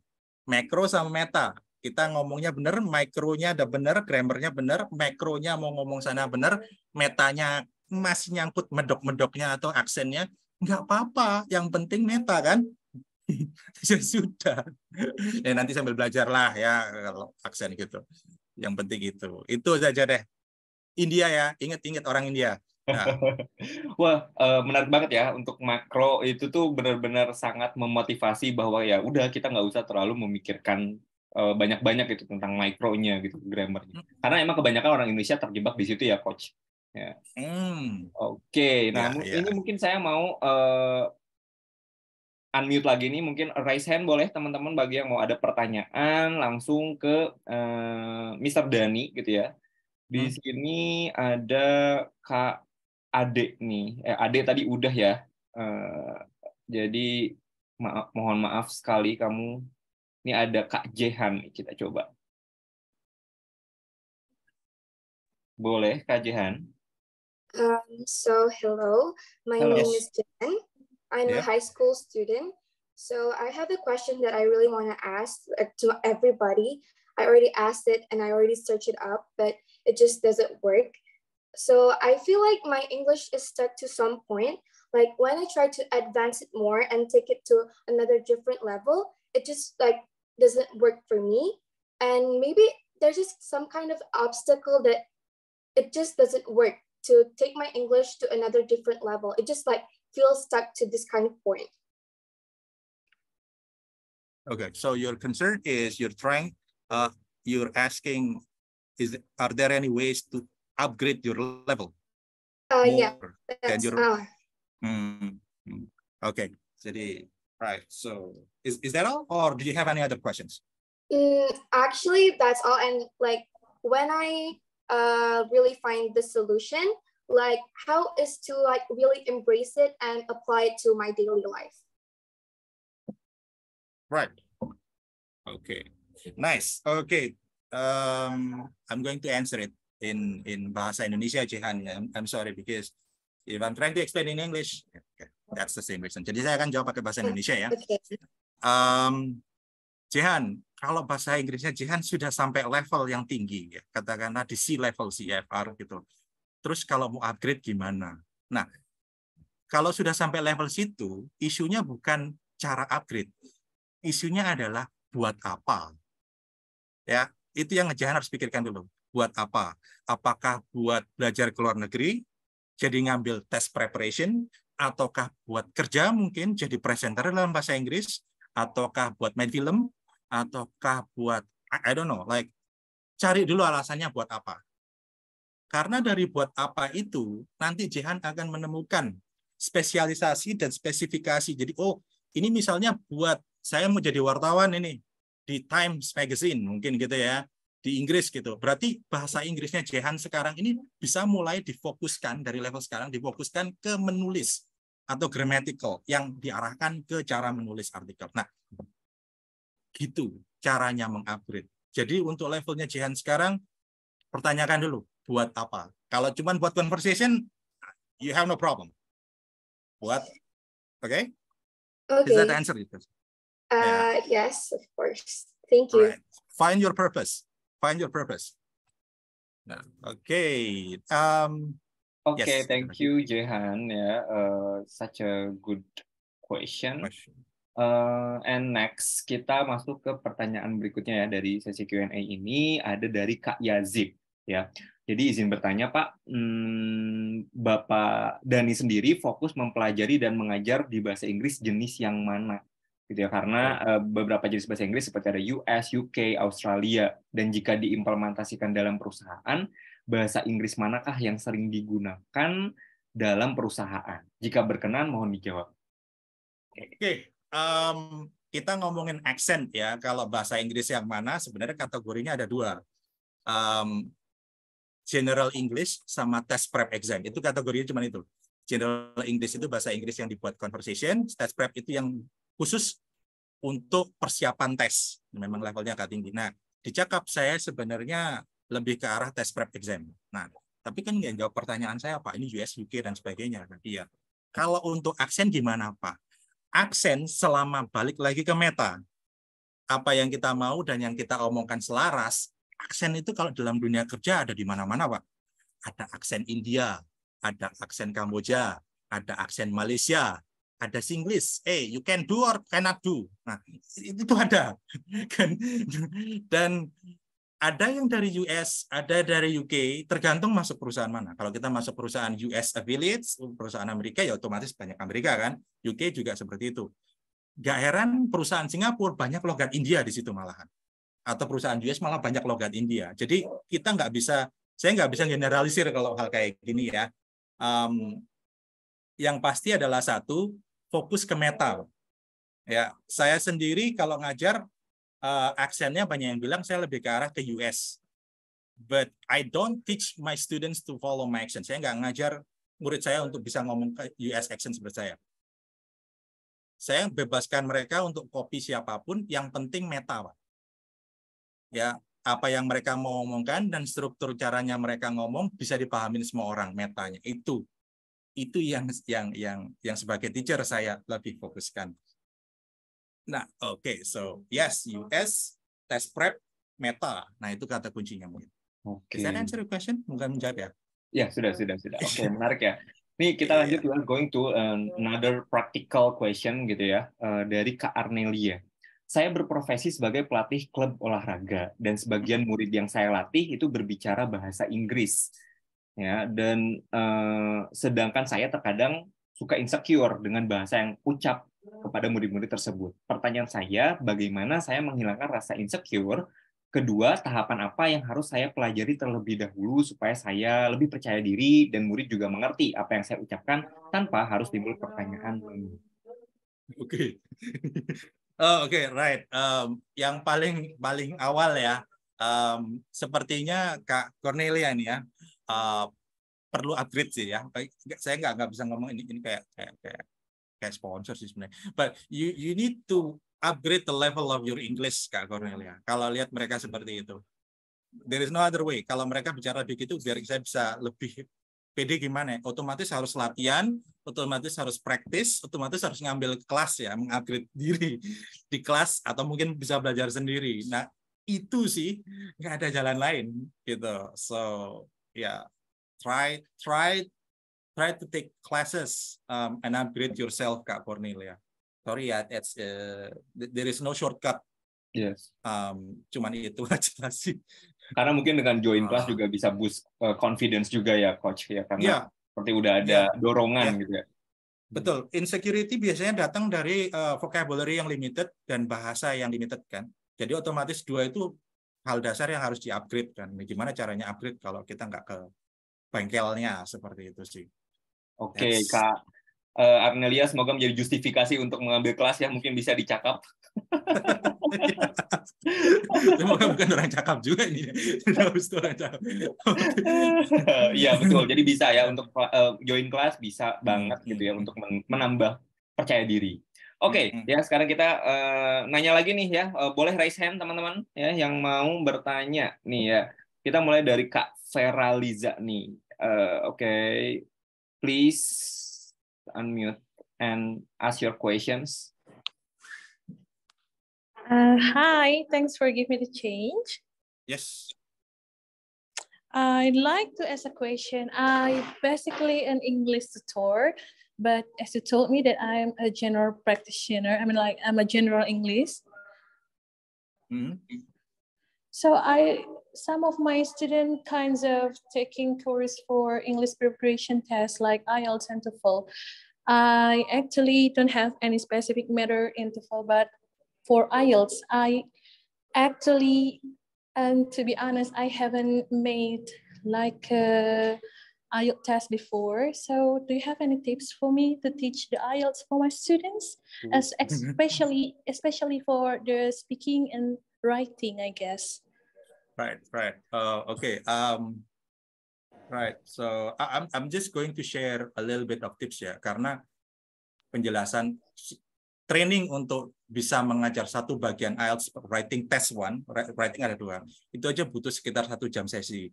sama meta. Kita ngomongnya benar, mikronya ada benar, grammarnya benar, makronya mau ngomong sana benar, metanya masih nyangkut medok-medoknya atau aksennya, nggak apa-apa. Yang penting meta kan. Sudah. Ya, nanti sambil belajar lah ya kalau aksen gitu. Yang penting itu saja deh. India ya, ingat orang India. Nah. Wah, menarik banget ya. Untuk makro itu tuh benar-benar sangat memotivasi bahwa ya udah kita nggak usah terlalu memikirkan banyak-banyak gitu tentang mikronya gitu, grammarnya. Karena emang kebanyakan orang Indonesia terjebak di situ ya, Coach. Ya. Oke, nah ini mungkin saya mau unmute lagi nih, mungkin raise hand boleh teman-teman bagi yang mau ada pertanyaan langsung ke Mr. Dani gitu ya. Di sini ada Kak Ade nih. Ade tadi udah ya. Jadi mohon maaf sekali kamu. Ini ada Kak Jehan, kita coba. Boleh Kak Jehan? So hello, my name is Jehan. I'm a high school student. So I have a question that I really want to ask to everybody. I already asked it and I already searched it up, but it just doesn't work. So I feel like my English is stuck to some point. Like when I try to advance it more and take it to another different level, it just like doesn't work for me. And maybe there's just some kind of obstacle that it just doesn't work to take my English to another different level. It just like feels stuck to this kind of point. Okay, so your concern is you're asking, are there any ways to upgrade your level? Yeah. Okay, right. So is that all, or do you have any other questions? Actually, that's all. And like when I really find the solution, like how is to like really embrace it and apply it to my daily life. Right. Okay. Nice. Okay. I'm going to answer it in Bahasa Indonesia, Jehan. I'm sorry because if I'm trying to explain in English, okay, that's the same reason. Jadi saya akan jawab pakai Bahasa Indonesia ya. Okay. Jehan, kalau bahasa Inggrisnya Jehan sudah sampai level yang tinggi, ya, katakanlah di C level CFR gitu. Terus kalau mau upgrade gimana? Nah, kalau sudah sampai level situ, isunya bukan cara upgrade. Isunya adalah buat apa? Ya, itu yang Jehan harus pikirkan dulu. Buat apa? Apakah buat belajar ke luar negeri, jadi ngambil test preparation, ataukah buat kerja mungkin jadi presenter dalam bahasa Inggris, ataukah buat main film, ataukah buat I don't know, like cari dulu alasannya buat apa. Karena dari buat apa itu nanti Jehan akan menemukan spesialisasi dan spesifikasi. Jadi, oh ini misalnya buat saya mau jadi wartawan ini di Times Magazine mungkin gitu ya, di Inggris gitu. Berarti bahasa Inggrisnya Jehan sekarang ini bisa mulai difokuskan dari level sekarang, difokuskan ke menulis atau grammatical yang diarahkan ke cara menulis artikel. Nah, gitu caranya mengupgrade. Jadi untuk levelnya Jehan sekarang, pertanyakan dulu, buat apa? Kalau cuma buat conversation, you have no problem. Buat, okay? Okay. Is that the answer? Yeah. Yes, of course. Thank you. Right. Find your purpose. Find your purpose. Nah, okay. Okay, yes. thank you, Jehan. Ya, such a good question. And next, kita masuk ke pertanyaan berikutnya ya dari sesi Q&A ini, ada dari Kak Yazid. Ya, jadi izin bertanya Pak, Bapak Dhani sendiri fokus mempelajari dan mengajar di bahasa Inggris jenis yang mana? Gitu ya, karena beberapa jenis bahasa Inggris seperti ada US, UK, Australia, dan jika diimplementasikan dalam perusahaan, bahasa Inggris manakah yang sering digunakan dalam perusahaan? Jika berkenan, mohon dijawab. Oke. Kita ngomongin accent ya. Kalau bahasa Inggris yang mana, sebenarnya kategorinya ada dua. General English sama test prep exam. Itu kategorinya cuma itu. General English itu bahasa Inggris yang dibuat conversation, test prep itu yang khusus untuk persiapan tes. Memang levelnya agak tinggi. Nah, di Cakap saya sebenarnya lebih ke arah test prep exam. Nah, tapi kan nggak jawab pertanyaan saya, Pak. Ini US, UK, dan sebagainya. Iya. Kalau untuk aksen gimana, Pak? Aksen selama balik lagi ke meta, apa yang kita mau dan yang kita omongkan selaras, aksen itu kalau dalam dunia kerja ada di mana-mana, Pak. Ada aksen India, ada aksen Kamboja, ada aksen Malaysia, ada Singlish. You can do or cannot do. Nah, itu ada. Dan ada yang dari US, ada dari UK, tergantung masuk perusahaan mana. Kalau kita masuk perusahaan US affiliates, perusahaan Amerika, ya otomatis banyak Amerika kan. UK juga seperti itu. Gak heran perusahaan Singapura banyak logat India di situ malahan. Atau perusahaan US malah banyak logat India. Jadi kita nggak bisa, saya nggak bisa generalisir kalau hal kayak gini ya. Yang pasti adalah satu, fokus ke meta. Ya, saya sendiri kalau ngajar, aksennya banyak yang bilang saya lebih ke arah ke US. But I don't teach my students to follow my accent. Saya nggak ngajar murid saya untuk bisa ngomong ke US accent seperti saya. Saya bebaskan mereka untuk copy siapapun, yang penting meta, Pak. Ya, apa yang mereka mau omongkan dan struktur caranya mereka ngomong bisa dipahamin semua orang metanya. Itu yang sebagai teacher saya lebih fokuskan. Nah, oke, so yes, US, test prep, meta. Nah, itu kata kuncinya mungkin. Oke. Bisa answer your question? Mungkin menjawab ya? Ya, sudah. Oke, menarik ya. Nih, kita lanjut, we are going to another practical question gitu ya, dari Kak Arnelia. Saya berprofesi sebagai pelatih klub olahraga, dan sebagian murid yang saya latih itu berbicara bahasa Inggris. Ya, dan sedangkan saya terkadang suka insecure dengan bahasa yang ucap kepada murid-murid tersebut. Pertanyaan saya, bagaimana saya menghilangkan rasa insecure? Kedua, tahapan apa yang harus saya pelajari terlebih dahulu supaya saya lebih percaya diri dan murid juga mengerti apa yang saya ucapkan tanpa harus timbul pertanyaan. Oke. Oke, right. Yang paling awal ya, sepertinya Kak Cornelia ini ya, perlu upgrade sih ya. Saya nggak bisa ngomong ini kayak sponsor sih sebenarnya. But you need to upgrade the level of your English, Kak Cornelia. Kalau lihat mereka seperti itu, there is no other way. Kalau mereka bicara begitu, biar saya bisa lebih pede gimana? Otomatis harus latihan, otomatis harus praktis, otomatis harus ngambil kelas ya, mengupgrade diri di kelas atau mungkin bisa belajar sendiri. Nah itu sih nggak ada jalan lain gitu. So yeah, try to take classes and upgrade yourself, Kak Cornelia. Sorry ya, there is no shortcut. Yes. Cuman itu aja sih. Karena mungkin dengan join class juga bisa boost confidence juga ya, Coach ya, karena seperti udah ada dorongan gitu ya. Betul. Insecurity biasanya datang dari vocabulary yang limited dan bahasa yang limited kan. Jadi otomatis dua itu hal dasar yang harus di-upgrade kan. Gimana caranya upgrade kalau kita nggak ke bengkelnya, seperti itu sih. Oke, Kak Arnelia semoga menjadi justifikasi untuk mengambil kelas ya, mungkin bisa dicakap. Semoga bukan orang cakap juga ini. Harus orang cakap. Iya betul. Jadi bisa ya untuk join kelas bisa banget gitu ya untuk menambah percaya diri. Oke, ya sekarang kita nanya lagi nih ya. Boleh raise hand teman-teman ya yang mau bertanya nih ya. Kita mulai dari Kak Feraliza nih. Oke. Please unmute and ask your questions. Hi, thanks for giving me the change. Yes. I'd like to ask a question. I basically an English tutor, but as you told me that I'm a general practitioner, I mean like I'm a general English. So some of my students kinds of taking course for English preparation tests like IELTS and TOEFL. I actually don't have any specific matter in TOEFL, but for IELTS, I actually, and to be honest, I haven't made like a IELTS test before. So do you have any tips for me to teach the IELTS for my students, especially for the speaking and writing, I guess? Right. Okay. Right. So I'm just going to share a little bit of tips ya, karena penjelasan training untuk bisa mengajar satu bagian IELTS writing test one, writing ada 2, itu aja butuh sekitar 1 jam sesi.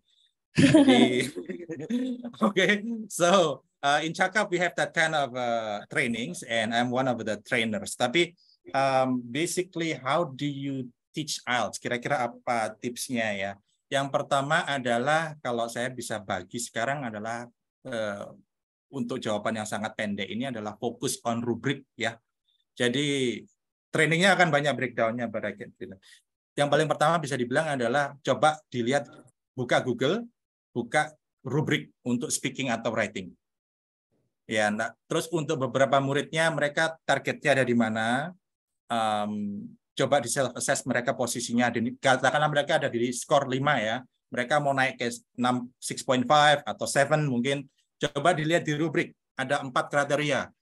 Jadi, okay. So in Cakap we have that kind of trainings, and I'm one of the trainers. Tapi basically, how do you teach IELTS? Kira-kira apa tipsnya ya? Yang pertama adalah kalau saya bisa bagi sekarang adalah untuk jawaban yang sangat pendek ini adalah fokus on rubrik ya. Jadi trainingnya akan banyak breakdown-nya. Yang paling pertama bisa dibilang adalah coba dilihat, buka Google, buka rubrik untuk speaking atau writing. Ya, nah, terus untuk beberapa muridnya mereka targetnya ada di mana? Coba di self assess mereka posisinya ada, katakanlah mereka ada di skor 5 ya. Mereka mau naik ke 6.5 atau 7 mungkin. Coba dilihat di rubrik, ada 4 kriteria.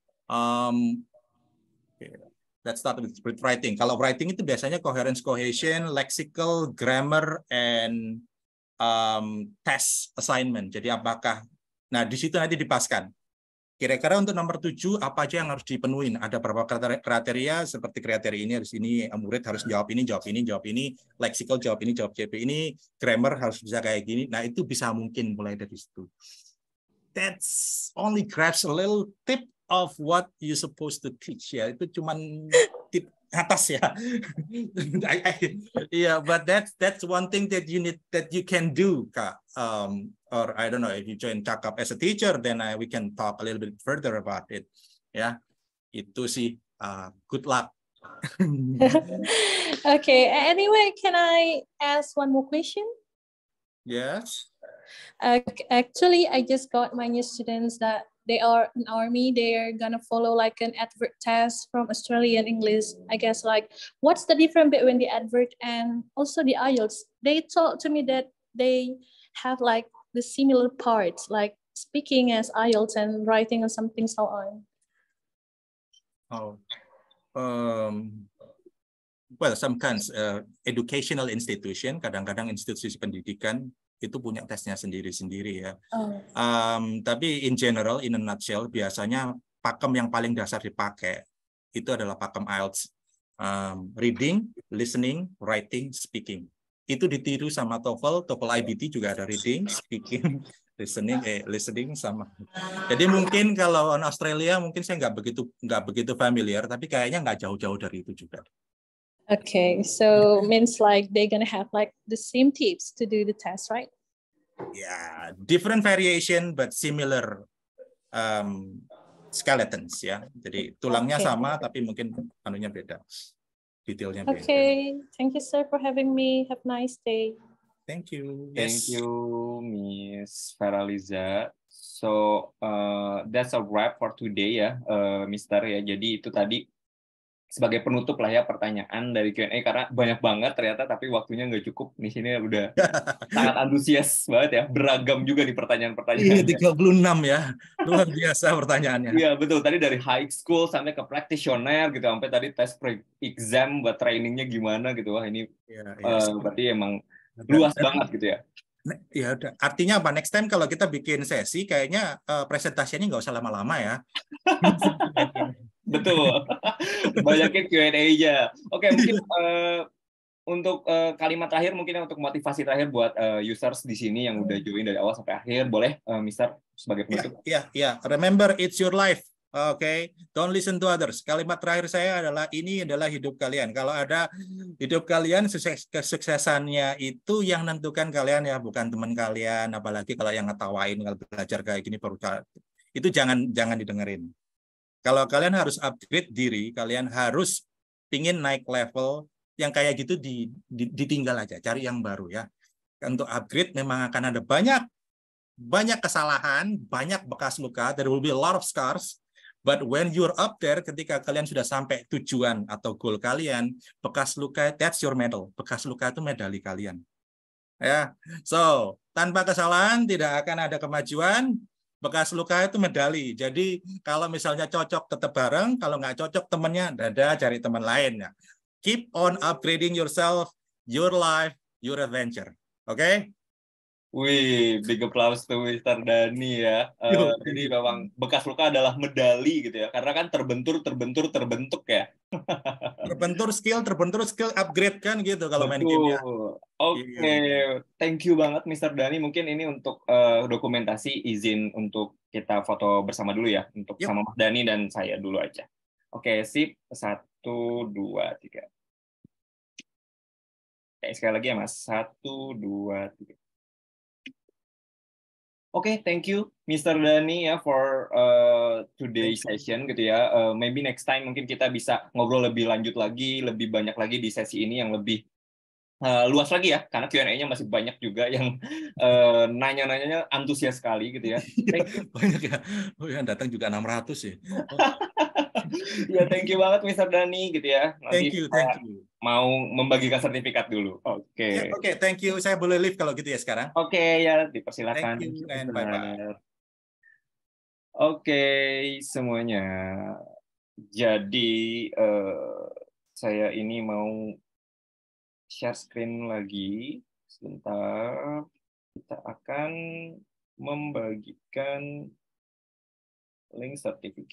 Let's start with writing. Kalau writing itu biasanya coherence, cohesion, lexical, grammar, and test assignment. Jadi apakah, nah di situ nanti dipaskan. Kira-kira untuk nomor 7 apa aja yang harus dipenuhi? Ada beberapa kriteria seperti kriteria ini harus ini, murid harus jawab ini, lexical jawab ini, jawab CP ini, grammar harus bisa kayak gini. Nah itu bisa mungkin mulai dari situ. That's only grabs a little tip of what you supposed to teach ya. Itu cuman tip atas ya. Yeah, but that's one thing that you can do, Kak. Or I don't know, if you join Cakap as a teacher, then we can talk a little bit further about it. Ya, itu sih. Good luck. Okay. Anyway, can I ask one more question? Yes. Actually, I just got my new students that they are in army. They're gonna follow like an advert test from Australian English. I guess like, what's the difference between the advert and also the IELTS? They told to me that they have like the similar parts, like speaking as IELTS and writing or something so on. Oh, well, some kinds educational institution, kadang-kadang institusi pendidikan itu punya tesnya sendiri-sendiri ya. Tapi in general, in a nutshell, biasanya pakem yang paling dasar dipakai itu adalah pakem IELTS. Reading, listening, writing, speaking. Itu ditiru sama TOEFL IBT juga ada reading, speaking, listening sama. Jadi mungkin kalau di Australia mungkin saya nggak begitu familiar, tapi kayaknya nggak jauh-jauh dari itu juga. Okay, so means like they're gonna have like the same tips to do the test, right? Yeah, different variation but similar skeletons ya. Jadi tulangnya sama tapi mungkin anunya beda. Detailnya beda. Okay, thank you sir for having me. Have a nice day. Thank you. Thank you, Miss Feraliza. So that's a wrap for today ya, Mister ya. Jadi itu tadi sebagai penutup lah ya pertanyaan dari Q&A karena banyak banget ternyata tapi waktunya nggak cukup. Di sini udah sangat antusias banget ya, beragam juga nih pertanyaan-pertanyaannya. 36 ya, luar biasa pertanyaannya. Iya betul, tadi dari high school sampai ke practitioner gitu, sampai tadi tes pre-exam buat trainingnya gimana gitu. Wah ini berarti emang luas banget gitu ya. Ya udah, artinya apa? Next time kalau kita bikin sesi, kayaknya presentasinya nggak usah lama-lama ya. Betul, banyakin Q&A aja. Oke, mungkin untuk kalimat terakhir, mungkin untuk motivasi terakhir buat users di sini yang udah join dari awal sampai akhir, boleh, Mister, sebagai penutup? Ya. Remember, it's your life. Okay, don't listen to others. Kalimat terakhir saya adalah ini adalah hidup kalian. Kalau ada hidup kalian, kesuksesannya itu yang nentukan kalian ya, bukan teman kalian. Apalagi kalau yang ngetawain kalau belajar kayak gini baru itu jangan didengerin. Kalau kalian harus upgrade diri, kalian harus pingin naik level yang kayak gitu ditinggal aja, cari yang baru ya. Untuk upgrade memang akan ada banyak kesalahan, banyak bekas luka. There will be a lot of scars. But when you're up there, ketika kalian sudah sampai tujuan atau goal kalian, bekas luka, that's your medal. Bekas luka itu medali kalian. Ya, so tanpa kesalahan tidak akan ada kemajuan. Bekas luka itu medali. Jadi kalau misalnya cocok tetap bareng, kalau nggak cocok temennya, dadah cari teman lain. Ya. Keep on upgrading yourself, your life, your adventure. Oke? Wih, big applause to Mr. Dani ya. Jadi memang bekas luka adalah medali gitu ya. Karena kan terbentur ya. Terbentur skill, upgrade kan gitu kalau main game ya. Oke, thank you banget Mr. Dani. Mungkin ini untuk dokumentasi izin untuk kita foto bersama dulu ya. Untuk sama Mas Dani dan saya dulu aja. Oke, sip. 1, 2, 3. Oke, sekali lagi ya Mas. 1, 2, 3. Oke, thank you, Mr. Dani ya for today's session gitu ya. Maybe next time mungkin kita bisa ngobrol lebih lanjut lagi, lebih banyak lagi di sesi ini yang lebih luas lagi ya, karena Q&A-nya masih banyak juga yang nanya-nanyanya antusias sekali gitu ya. Thank you. Banyak ya. Oh yang datang juga 600 ya. Ya, thank you banget Mr. Dani gitu ya. Nanti thank you. Mau membagikan sertifikat dulu. Oke. Oke, thank you. Saya boleh leave kalau gitu ya sekarang. Oke, ya dipersilakan. Thank you and bye-bye. Oke, semuanya. Jadi saya ini mau share screen lagi. Sebentar. Kita akan membagikan link sertifikat.